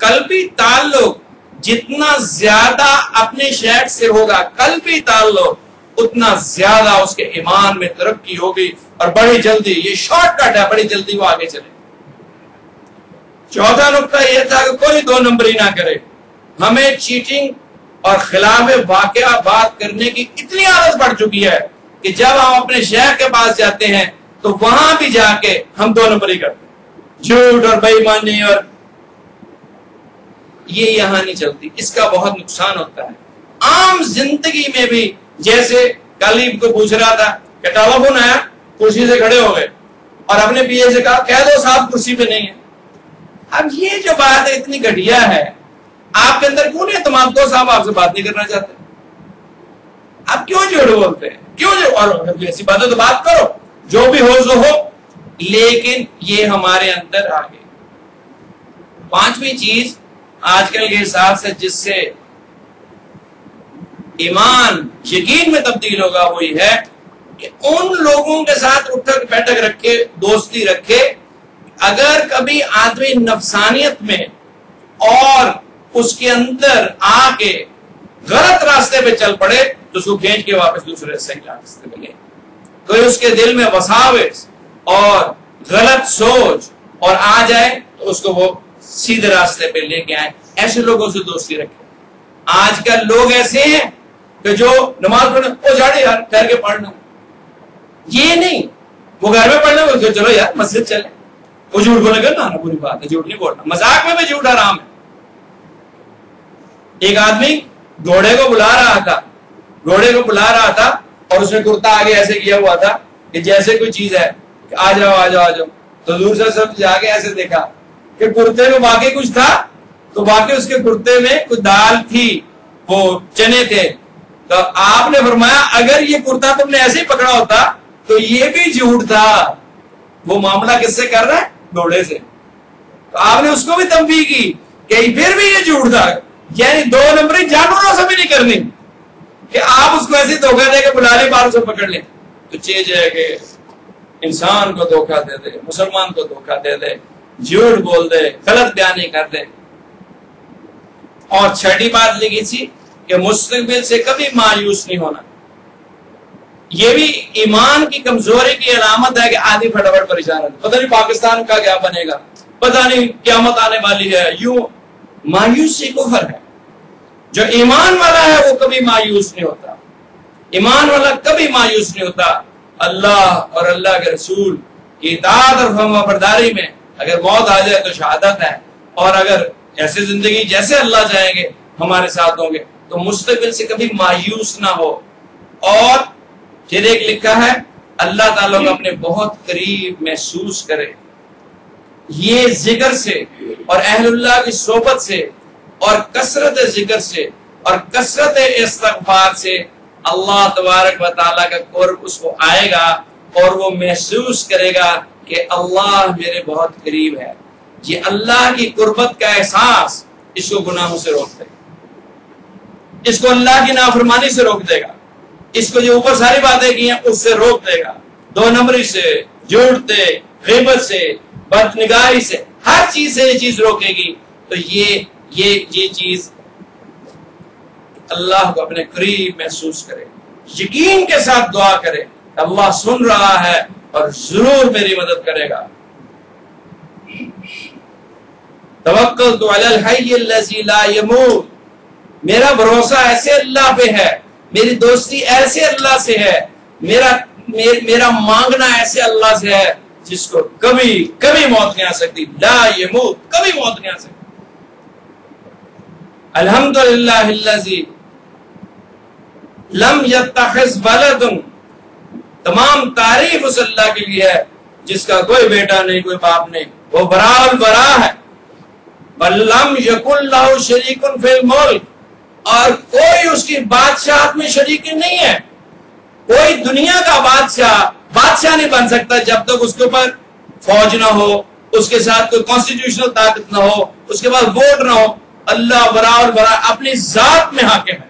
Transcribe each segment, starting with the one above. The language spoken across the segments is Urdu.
قلبی تعلق جتنا زیادہ اپنے شیخ سے ہوگا قلبی تعلق اتنا زیادہ اس کے ایمان میں ترقی ہوگی اور بڑی جلدی، یہ شارٹ کٹ ہے، بڑی جلدی وہ آگے چلے۔ چوتھا نقطہ یہ تھا کہ کوئی دو نمبری نہ کرے۔ ہمیں چیٹنگ اور خلاف واقعہ بات کرنے کی اتنی عادت پڑ چکی ہے کہ جب ہم اپنے شیخ کے پاس جاتے ہیں تو وہاں بھی جا کے ہم دو نمبری کرتے ہیں، جھوٹ اور بے ایمانی، اور یہ یہاں نہیں چلتی، اس کا بہت نقصان ہوتا ہے۔ عام زندگی میں بھی، جیسے کلیب کو پوچھ رہا تھا کہ ٹیلی فون آیا، کرسی سے کھڑے ہو گئے اور اپنے پی اے سے کہا کہہ دو صاحب کرسی پہ نہیں ہے۔ اب یہ جو بات ہے اتنی گھٹیا ہے، آپ کے اندر کیوں نہیں اعتماد کو صاحب آپ سے بات نہیں کرنا چاہتے؟ آپ کیوں جھوٹ بولتے ہیں؟ کیوں جو؟ اور ایسی بات ہے تو بات کرو، جو بھی ہو سو ہو، لیکن یہ ہمارے اندر آ گئی۔ پانچویں چیز آج کل کے حساب سے جس سے ایمان یقین میں تبدیل ہوگا وہ یہ ہے کہ ان لوگوں کے ساتھ اٹھک بیٹھک رکھے، دوستی رکھے، اگر کبھی آدمی نفسانیت میں اور اس کے اندر آ کے غلط راستے پہ چل پڑے تو اس کو کھینچ کے واپس دوسرے صحیح راستے پہ لے۔ کوئی اس کے دل میں وساوس اور غلط سوچ اور آ جائے تو اس کو وہ سیدھے راستے پہ لے کے آئے۔ ایسے لوگوں سے دوستی رکھے۔ آج کل لوگ ایسے ہیں کہ جو نماز پڑھنے وہ جاڑے یار ٹھہر کے پڑھنا، یہ نہیں، وہ گھر میں پڑھنا، وہ چلو یار مسجد چلے، وہ جھوٹ بولے گا نا بری بات ہے، جھوٹ نہیں بولنا، مذاق میں بھی جھوٹ حرام ہے۔ ایک آدمی گھوڑے کو بلا رہا تھا اور اس نے کرتا آگے ایسے کیا ہوا تھا کہ جیسے کوئی چیز ہے کہ آ جاؤ آ جاؤ آ جاؤ، تو دور سے سب جا کے ایسے دیکھا کہ کرتے میں واقعی کچھ تھا، تو واقعی اس کے کرتے میں کچھ دال تھی، وہ چنے تھے۔ تو آپ نے فرمایا اگر یہ کرتا تم نے ایسے ہی پکڑا ہوتا تو یہ بھی جھوٹ تھا۔ وہ معاملہ کس سے کر رہا ہے؟ گھوڑے سے۔ تو آپ نے اس کو بھی تنبیہ کی کہ پھر بھی یہ جھوٹ تھا، یعنی دو نمبری جانوروں سے بھی نہیں کرنی کہ آپ اس کو ایسے دھوکہ دے کے بلا لیں، بار سے پکڑ لیں۔ تو چیز ہے کہ انسان کو دھوکہ دے دے، مسلمان کو دھوکہ دے دے، جھوٹ بول دے، غلط بیانی کر دے۔ اور چھٹی بات لکھی تھی کہ مستقبل سے کبھی مایوس نہیں ہونا۔ یہ بھی ایمان کی کمزوری کی علامت ہے کہ آدمی فٹافٹ پریشان ہے، پتہ نہیں پاکستان کا کیا بنے گا، پتہ نہیں قیامت آنے والی ہے، یوں مایوسی کفر ہے۔ جو ایمان والا ہے وہ کبھی مایوس نہیں ہوتا، ایمان والا کبھی مایوس نہیں ہوتا۔ اللہ اور اللہ کے رسول کی اطاعت اور فرما برداری میں اگر موت آ جائے تو شہادت ہے، اور اگر ایسے زندگی جیسے اللہ چاہیں گے ہمارے ساتھ ہوں گے تو مستقبل سے کبھی مایوس نہ ہو۔ اور پھر ایک لکھا ہے اللہ تعالیٰ کو اپنے بہت قریب محسوس کرے۔ یہ ذکر سے اور اہل اللہ کی صحبت سے اور کثرت ذکر سے اور کثرت استغفار سے اللہ تبارک و تعالیٰ کا قرب اس کو آئے گا اور وہ محسوس کرے گا کہ اللہ میرے بہت قریب ہے۔ یہ اللہ کی قربت کا احساس اس کو گناہوں سے روک دے گا، اس کو اللہ کی نافرمانی سے روک دے گا، اس کو جو اوپر ساری باتیں کی ہیں اس سے روک دے گا، دو نمبری سے، جھوٹ سے، غیبت سے، بد نگاہی سے، ہر چیز سے یہ چیز روکے گی۔ تو یہ چیز اللہ کو اپنے قریب محسوس کرے، یقین کے ساتھ دعا کرے، اللہ سن رہا ہے اور ضرور میری مدد کرے گا۔ توکلت علی الحی الذی لا یموت، میرا بھروسہ ایسے اللہ پہ ہے، میری دوستی ایسے اللہ سے ہے، میرا مانگنا ایسے اللہ سے ہے جس کو کبھی موت نہیں آ سکتی، لا یموت، کبھی موت نہیں آ سکتی۔ الحمدللہ الذی لم یتخذ ولد، تمام تعریف اس اللہ کے لیے ہے جس کا کوئی بیٹا نہیں، کوئی باپ نہیں، وہ برا البرا ہے۔ وَلَمْ يَكُنْ لَهُ شَرِيكٌ فِي الْمُلْكِ، اور کوئی اس کی بادشاہت میں شریک نہیں ہے۔ کوئی دنیا کا بادشاہ نہیں بن سکتا جب تک اس کے اوپر فوج نہ ہو، اس کے ساتھ کوئی کانسٹیٹیوشنل طاقت نہ ہو، اس کے بعد ووٹ نہ ہو۔ اللہ برا اور برا اپنی ذات میں حاکم ہے۔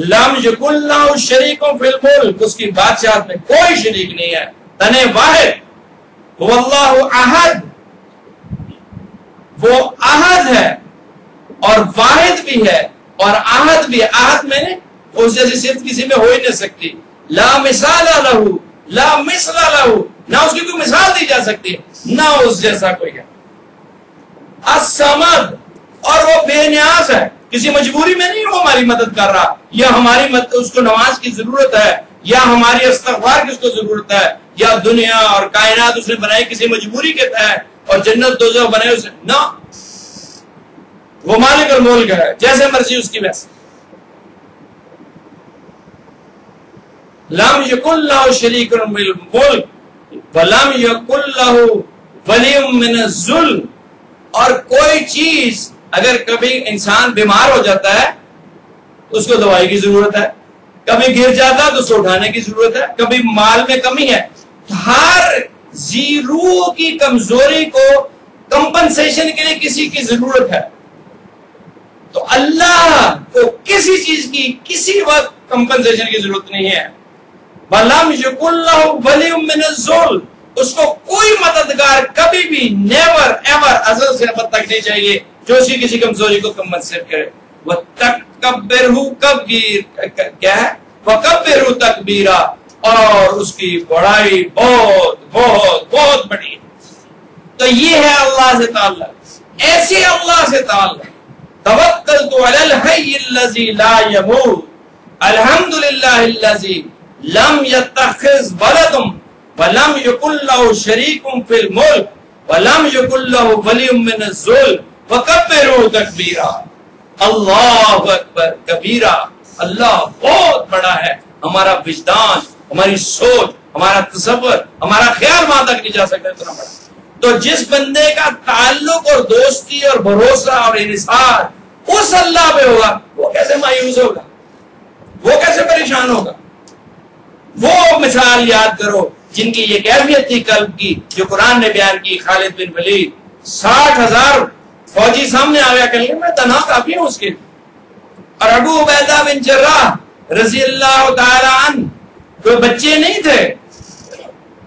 لم یکن لہ شریک فی الملک، اس کی بادشاہت میں کوئی شریک نہیں ہے۔ تن واحد، هو اللہ احد، وہ احد ہے اور واحد بھی ہے اور احد بھی ہے. احد میں نے اس جیسی صفت کسی میں ہو ہی نہیں سکتی. لا مثال لہ لا مثل لہ, نہ اس کی کوئی مثال دی جا سکتی نہ اس جیسا کوئی ہے. الصمد, اور وہ بے نیاز ہے, کسی مجبوری میں نہیں وہ ہماری مدد کر رہا, یا ہماری اس کو نماز کی ضرورت ہے, یا ہماری استغفار کی اس کو ضرورت ہے, یا دنیا اور کائنات اس نے بنائی کسی مجبوری کے تحت اور جنت دوزخ بنائے اسے نہ, وہ مالک الملک ہے, جیسے مرضی اس کی ویسے. لم یکن لہ شریک فی الملک ولم یکن لہ ولی من الذل, اور کوئی چیز اگر کبھی انسان بیمار ہو جاتا ہے اس کو دوائی کی ضرورت ہے, کبھی گر جاتا ہے تو اسے اٹھانے کی ضرورت ہے, کبھی مال میں کمی ہے, ہر زیرو کی کمزوری کو کمپنسیشن کے لیے کسی کی ضرورت ہے. تو اللہ کو کسی چیز کی کسی وقت کمپنسیشن کی ضرورت نہیں ہے. وَلَمْ يَكُنْ لَهُ وَلِيٌّ مِّنَ الذُّلِّ, اس کو کوئی مددگار کبھی بھی نیور ایور ازل سے ابد تک نہیں چاہیے جو اسی کسی کمزوری کو کمپنسیٹ کرے. وَتَكَبِّرْهُ کبیر کیا ہے, وَكَبِّرْهُ تَكْبِيرًا, اور اس کی بڑائی بہت بہت بہت بڑی ہے. تو یہ ہے اللہ سے تعلق, ایسے اللہ سے تعلق. توکلت علی الحی الذی لا یموت الحمدللہ الذی لم یتخذ ولد ولم یکن لہ شریک فی الملک ولم یکن لہ ولی من الذل وکبروا تکبیرا. اللہ اکبر کبیرہ, اللہ بہت بڑا ہے. ہمارا وجدان, ہماری سوچ, ہمارا تصور, ہمارا خیال وہاں تک نہیں جا سکتا اتنا بڑا. تو جس بندے کا تعلق اور دوستی اور بھروسہ اور انحصار اس اللہ پہ ہوگا وہ کیسے مایوس ہوگا, وہ کیسے پریشان ہوگا. وہ مثال یاد کرو جن کی یہ کیفیت تھی قلب کی جو قرآن نے بیان کی. خالد بن ولید 60,000 فوجی سامنے آ گیا, کہ میں تنہا کافی ہوں اس کے. اور ابو عبیدہ بن جراح رضی اللہ تعالی عنہ کوئی بچے نہیں تھے,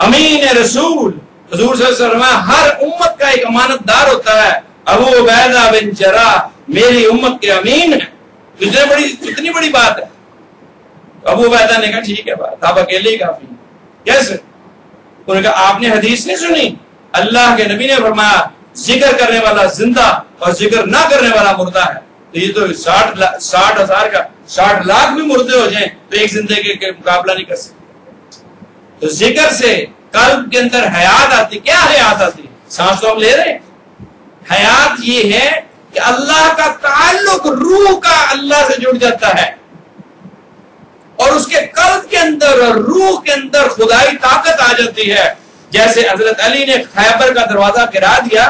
امین رسول حضور صلی اللہ علیہ وسلم ہر امت کا ایک امانت دار ہوتا ہے. ابو عبیدہ بن جراح میری امت کے امین ہے. کتنی بڑی بات ہے. ابو عبیدہ نے کہا ٹھیک ہے بات, آپ اکیلے ہی کافی. کیسے؟ انہوں نے کہا آپ نے حدیث نہیں سنی, اللہ کے نبی نے فرمایا ذکر کرنے والا زندہ اور ذکر نہ کرنے والا مردہ ہے. تو یہ تو 60,000 کا 60 لاکھ بھی مردے ہو جائیں تو ایک زندگی کے مقابلہ نہیں کر سکتے. تو ذکر سے قلب کے اندر حیات آتی. کیا حیات آتی؟ سانس تو ہم لے رہے ہیں. حیات یہ ہے کہ اللہ کا تعلق روح کا اللہ سے جڑ جاتا ہے اور اس کے قلب کے اندر اور روح کے اندر خدائی طاقت آ جاتی ہے. جیسے حضرت علی نے خیبر کا دروازہ گرا دیا,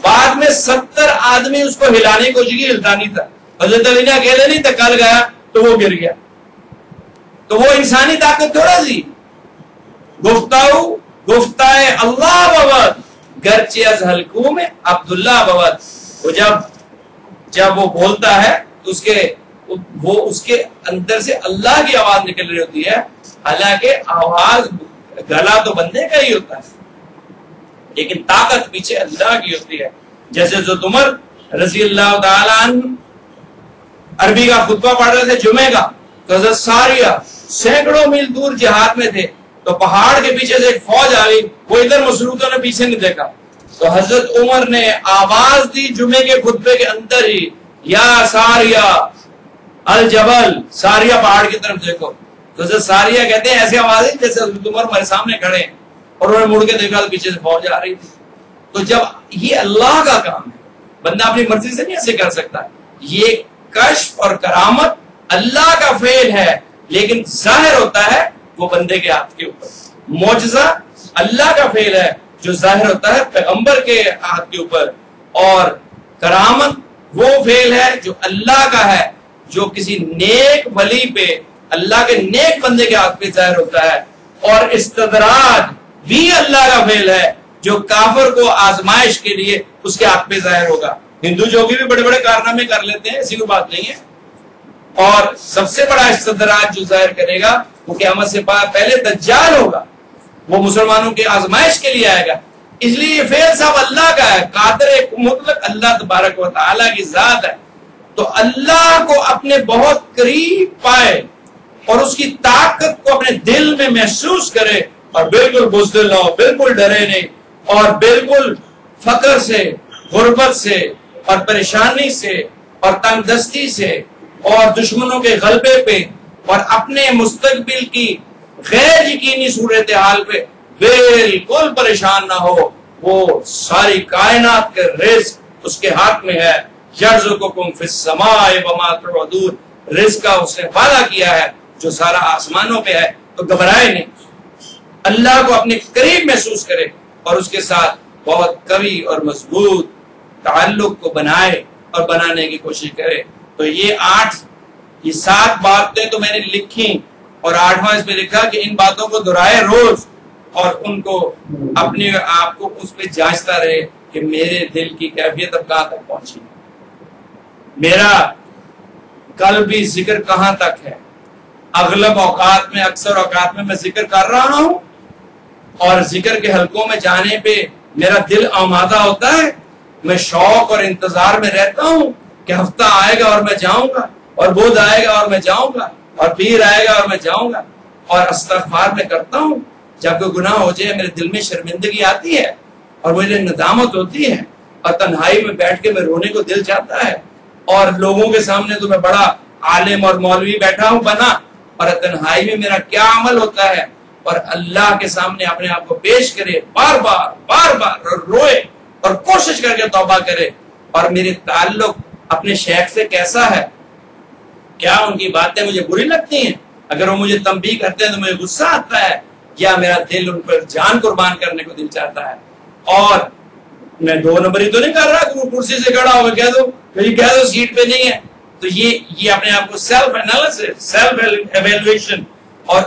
بعد میں 70 آدمی اس کو ہلانے کو جگہ ہلتا نہیں تھا. حضرت علی نے اکیلے نہیں تکل گیا تو وہ گر گیا. تو وہ انسانی طاقت تھوڑا سی گفتائے اللہ بوت گرچہ از حلقوں میں عبداللہ بوت. وہ جب وہ بولتا ہے تو اس کے اندر سے اللہ کی آواز نکل رہی ہوتی ہے, حالانکہ آواز گلا تو بندے کا ہی ہوتا ہے لیکن طاقت پیچھے اللہ کی ہوتی ہے. جیسے حضرت عمر رضی اللہ تعالی عنہ عربی کا خطبہ پڑھ رہے تھے جمعے کا, تو حضرت ساریہ سینکڑوں میل دور جہاد میں تھے, تو پہاڑ کے پیچھے سے ایک فوج آ گئی, وہ ادھر مسروطوں نے پیچھے نہیں دیکھا, تو حضرت عمر نے آواز دی جمعے کے خطبے کے اندر ہی, یا ساریہ الجبل, ساریہ پہاڑ کی طرف دیکھو. تو حضرت ساریہ کہتے ہیں ایسی آواز ہے جیسے حضرت عمر ہمارے سامنے کھڑے ہیں اور انہوں نے مڑ کے دیکھا تو پیچھے سے فوج آ رہی تھی. تو جب یہ اللہ کا کام ہے, بندہ اپنی مرضی سے نہیں ایسے کر سکتا. یہ کشف اور کرامت اللہ کا فعل ہے لیکن ظاہر ہوتا ہے وہ بندے کے ہاتھ کے اوپر. معجزہ اللہ کا فعل ہے جو ظاہر ہوتا ہے پیغمبر کے ہاتھ کے اوپر, اور کرامت وہ فعل ہے جو اللہ کا ہے جو کسی نیک ولی پہ, اللہ کے نیک بندے کے ہاتھ پہ ظاہر ہوتا ہے. اور استدراج بھی اللہ کا فعل ہے جو کافر کو آزمائش کے لیے اس کے ہاتھ پہ ظاہر ہوگا. ہندو جوگی بھی بڑے بڑے کارنامے کر لیتے ہیں, ایسی کوئی بات نہیں ہے. اور سب سے بڑا استدراج جو ظاہر کرے گا وہ قیامت سے پہلے دجال ہوگا, وہ مسلمانوں کی آزمائش کے لیے آئے گا. اس لیے یہ فعل صاحب اللہ کا ہے، قادر مطلق اللہ تبارک و تعالیٰ کی ذات ہے. تو اللہ کو اپنے بہت قریب پائے اور اس کی طاقت کو اپنے دل میں محسوس کرے اور بالکل بزدل نہ ہو، بالکل ڈرے نہیں، اور بالکل فقر سے، غربت سے اور پریشانی سے اور تنگ دستی سے اور دشمنوں کے غلبے پہ اور اپنے مستقبل کی غیر یقینی صورتحال پہ بالکل پریشان نہ ہو. وہ ساری کائنات کے رزق اس کے ہاتھ میں ہے. یرزقکم فی السماء وما توعدون، رزق کا اس نے وعدہ کیا ہے جو سارا آسمانوں پہ ہے. تو گھبرائے نہیں، اللہ کو اپنے قریب محسوس کرے اور اس کے ساتھ بہت قوی اور مضبوط تعلق کو بنائے اور بنانے کی کوشش کرے. تو یہ 7 باتیں تو میں نے لکھی اور 8واں اس میں لکھا کہ ان باتوں کو دہرائے روز اور ان کو اپنے آپ کو اس پہ جانچتا رہے کہ میرے دل کی کیفیت اب کہاں تک پہنچی، میرا قلبی ذکر کہاں تک ہے. اغلب اوقات میں، اکثر اوقات میں ذکر کر رہا ہوں اور ذکر کے حلقوں میں جانے پہ میرا دل آمادہ ہوتا ہے. میں شوق اور انتظار میں رہتا ہوں کہ ہفتہ آئے گا اور میں جاؤں گا، اور بدھ آئے گا اور میں جاؤں گا، اور پیر آئے گا اور میں جاؤں گا. اور استغفار میں کرتا ہوں. جب کوئی گناہ ہو جائے میرے دل میں شرمندگی آتی ہے اور مجھے ندامت ہوتی ہے اور تنہائی میں بیٹھ کے میں رونے کو دل چاہتا ہے. اور لوگوں کے سامنے تو میں بڑا عالم اور مولوی بیٹھا ہوں بنا، اور تنہائی میں میرا کیا عمل ہوتا ہے. اور اللہ کے سامنے اپنے آپ کو پیش کرے، بار بار روئے اور کوشش کر کے توبہ کرے. اور میرے تعلق اپنے شیخ سے کیسا ہے؟ کیا ان کی باتیں مجھے بری لگتی ہیں؟ اگر وہ مجھے تنبیہ کرتے ہیں تو مجھے غصہ آتا ہے، یا میرا دل ان پر جان قربان کرنے کو دل چاہتا ہے؟ اور میں 2 نمبری تو نہیں کر رہا کہ وہ کرسی سے کھڑا ہو کہہ دو سیٹ پہ نہیں ہے. تو یہ اپنے آپ کو سیلف انالیسس، سیلف ایویلویشن، اور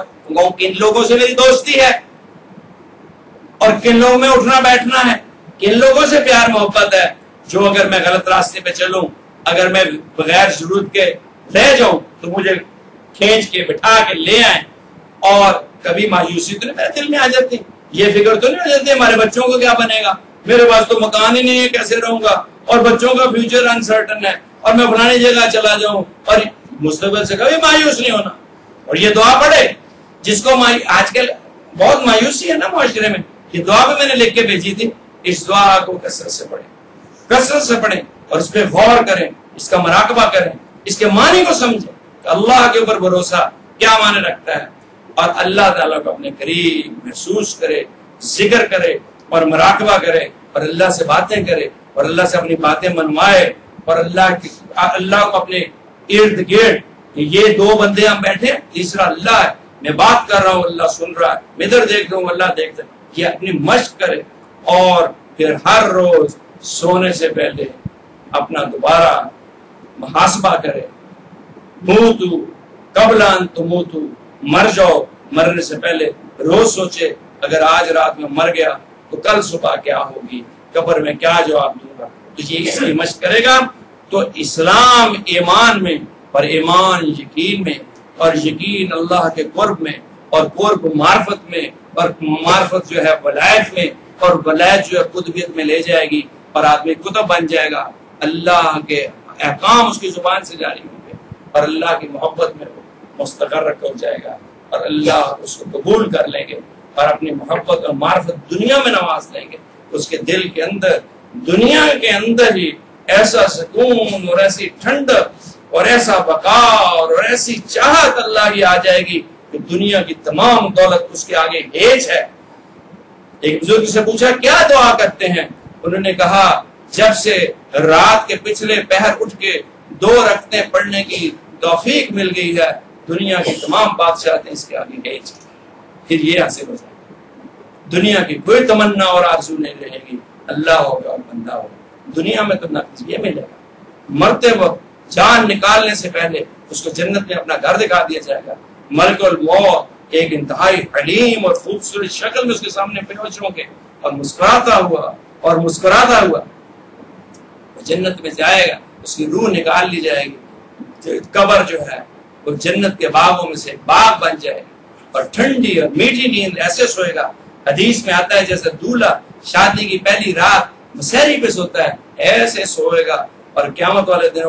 کن لوگوں سے میری دوستی ہے اور کن لوگوں میں اٹھنا بیٹھنا ہے، کن لوگوں سے پیار محبت ہے جو اگر میں غلط راستے پہ چلوں، اگر میں بغیر ضرورت کے رہ جاؤں تو مجھے کھینچ کے بٹھا کے لے آئیں. اور کبھی مایوسی تو نہیں میرے دل میں آ جاتی، یہ فکر تو نہیں آ جاتی ہمارے بچوں کو کیا بنے گا، میرے پاس تو مکان ہی نہیں ہے، کیسے رہوں گا، اور بچوں کا فیوچر انسرٹن ہے، اور میں فلانی جگہ چلا جاؤں. اور مستقبل سے کبھی مایوس نہیں ہونا. اور یہ دعا پڑھے جس کو آج کل بہت مایوسی ہے نا معاشرے میں، یہ دعا بھی میں نے لکھ کے بھیجی تھی. اس دعا کو کثرت سے پڑھیں اور اس پہ غور کریں، اس کا مراقبہ کریں، اس کے معنی کو سمجھیں کہ اللہ کے اوپر بھروسہ کیا معنی رکھتا ہے، اور اللہ تعالیٰ کو اپنے قریب محسوس کرے، ذکر کرے اور مراقبہ کرے اور اللہ سے باتیں کرے اور اللہ سے اپنی باتیں منوائے اور اللہ کو اپنے ارد گرد، یہ 2 بندے ہم بیٹھے، تیسرا اللہ ہے، میں بات کر رہا ہوں اللہ سن رہا ہے، میں ادھر دیکھ رہا ہوں اللہ دیکھتا ہے. یہ اپنی مشق کرے اور پھر ہر روز سونے سے پہلے اپنا دوبارہ محاسبہ کرے. موتو قبل ان تموتو، مر جاؤ مرنے سے پہلے روز سوچے اگر آج رات میں مر گیا تو کل صبح کیا ہوگی، قبر میں کیا جواب دوں گا. تو یہ اس کی مشق کرے گا تو اسلام ایمان میں، اور ایمان یقین میں، اور یقین اللہ کے قرب میں، اور قرب معرفت میں، اور معرفت جو ہے ولایت میں، اور ولایت جو ہے قطبیت میں لے جائے گی اور آدمی قطب بن جائے گا. اللہ کے احکام اس کی زبان سے جاری ہوں گے اور اللہ کی محبت میں مستقر ہو جائے گا اور اللہ اس کو قبول کر لیں گے اور اپنی محبت اور معرفت دنیا میں نواز لیں گے. اس کے دل کے اندر، دنیا کے اندر ہی ایسا سکون اور ایسی ٹھنڈک اور ایسا وقار اور ایسی چاہت اللہ کی آ جائے گی کہ دنیا کی تمام دولت اس کے آگے ہیچ ہے. ایک بزرگ سے پوچھا کیا دعا کرتے ہیں؟ انہوں نے کہا جب سے رات کے پچھلے پہر اٹھ کے 2 رکعتیں پڑھنے کی توفیق مل گئی ہے، دنیا کی تمام بادشاہتیں اس کے آگے ہیچ، پھر یہ حاصل ہو جائے گا. دنیا کی کوئی تمنا اور آرزو نہیں رہے گی، اللہ ہوگا اور بندہ ہوگا. دنیا میں تو نہ یہ ملے گا، مرتے وقت جان نکالنے سے پہلے اس کو جنت میں اپنا گھر دکھا دیا جائے گا. ملک الموت ایک انتہائی حلیم اور خوبصورت شکل میں اس کے سامنے پیش ہوں گے اور مسکراتا ہوا جنت میں جائے گا. اس کی روح نکال لی جائے گی، قبر جو ہے وہ جنت کے باغوں میں سے باغ بن جائے گا اور ٹھنڈی اور میٹھی نیند ایسے سوئے گا حدیث میں آتا ہے جیسے دولہا شادی کی پہلی رات مسحری پہ سوتا ہے ایسے سوئے گا اور قیامت والے دن